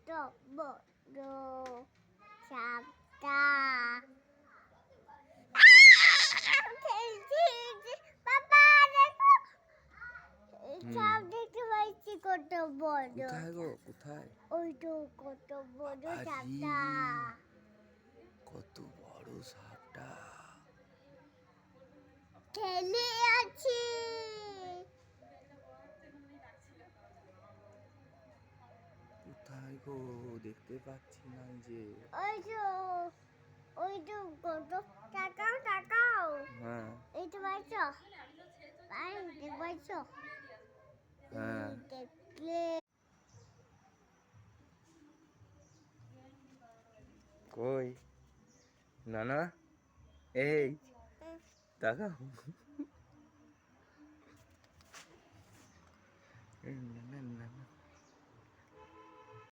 বড় সাপটা বাবা দেখো সাপ দেখতে পাচ্ছি কত বড় কোথায় গো কোথায় ওই তো কত বড় বাবাজি, সাপটা কত বড় সাপটা খেলে আছি কোথায় গো দেখতে পাচ্ছি না যে ওই তো কত টাকাও টাকাও হ্যাঁ এই তো পাইছো দেখতে পাইছো হ্যাঁ দেখলে কই নানা এই তাকাও